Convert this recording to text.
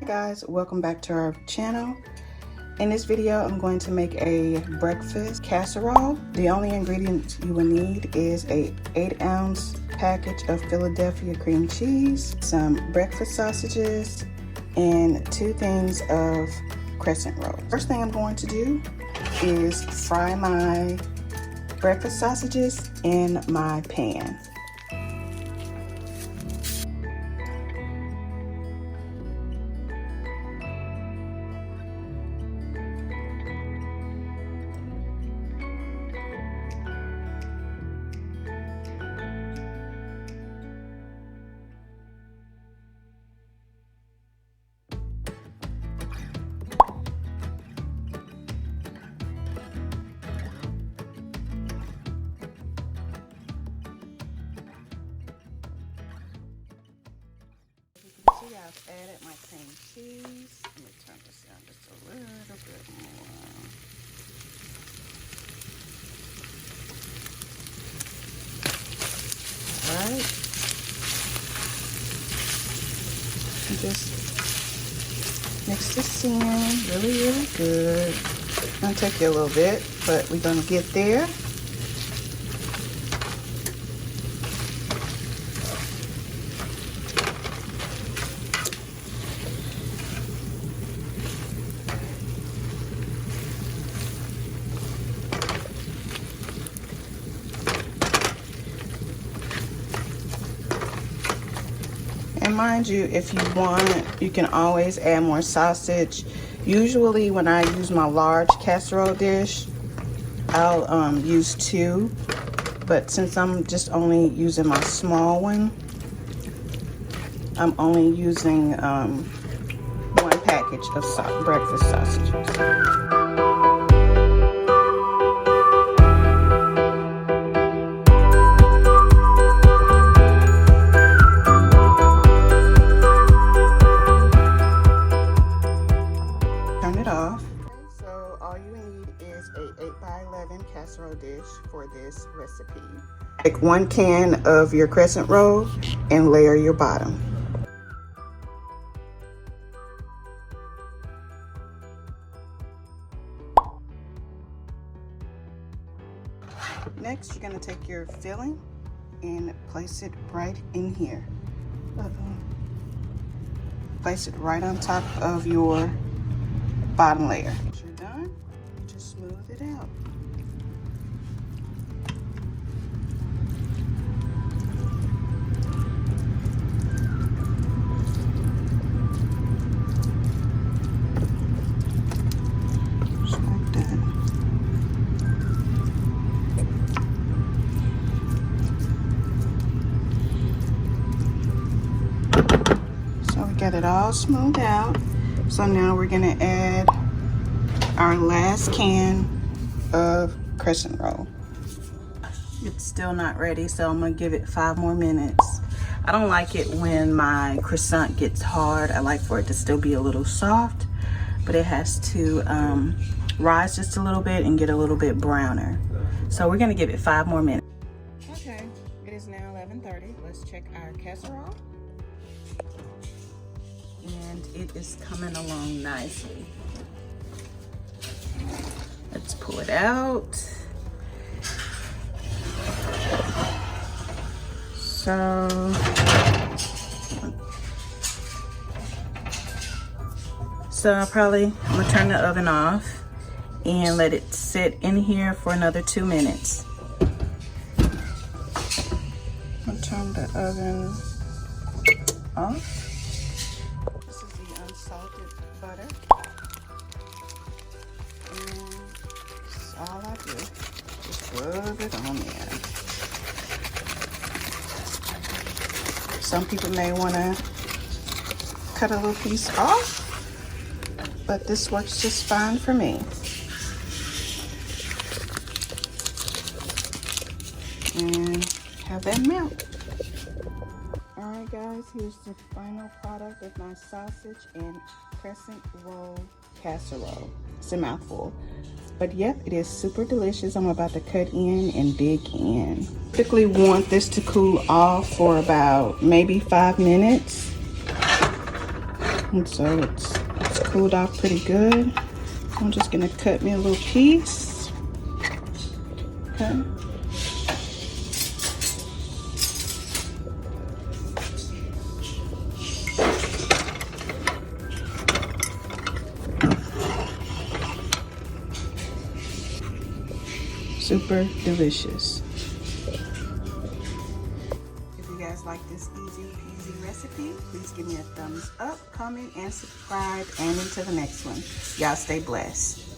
Guys, welcome back to our channel. In this video I'm going to make a breakfast casserole. The only ingredients you will need is a 8-ounce package of Philadelphia cream cheese, some breakfast sausages, and 2 things of crescent rolls. First thing I'm going to do is fry my breakfast sausages in my pan. See, I've added my cream cheese. Let me turn this down just a little bit more. Alright. Just mix this in really good. It's gonna take you a little bit, but we're gonna get there. And mind you, if you want, you can always add more sausage. Usually when I use my large casserole dish, I'll use 2. But since I'm just only using my small one, I'm only using 1 package of breakfast sausages. So all you need is a 8x11 casserole dish for this recipe. Take 1 can of your crescent roll and layer your bottom. Next, you're going to take your filling and place it right in here. Place it right on top of your bottom layer. Once you're done, just smooth it out. Just like that. So we got it all smoothed out. So now we're gonna add our last can of crescent roll. It's still not ready, so I'm gonna give it 5 more minutes. I don't like it when my croissant gets hard. I like for it to still be a little soft, but it has to rise just a little bit and get a little bit browner. So we're gonna give it 5 more minutes. Okay, it is now 11:30. Let's check our casserole. And it is coming along nicely. Let's pull it out. So I'm gonna turn the oven off and let it sit in here for another 2 minutes. I'll turn the oven off. Salted butter, and that's all I do. Just rub it on there. Some people may want to cut a little piece off, but this works just fine for me. And have that melt. Alright guys, here's the final product of my sausage and crescent roll casserole. It's a mouthful. But yep, it is super delicious. I'm about to cut in and dig in. Typically want this to cool off for about maybe 5 minutes. And so it's cooled off pretty good. I'm just gonna cut me a little piece. Okay. Super delicious. If you guys like this easy peasy recipe, please give me a thumbs up, comment, and subscribe, and until the next one, y'all stay blessed.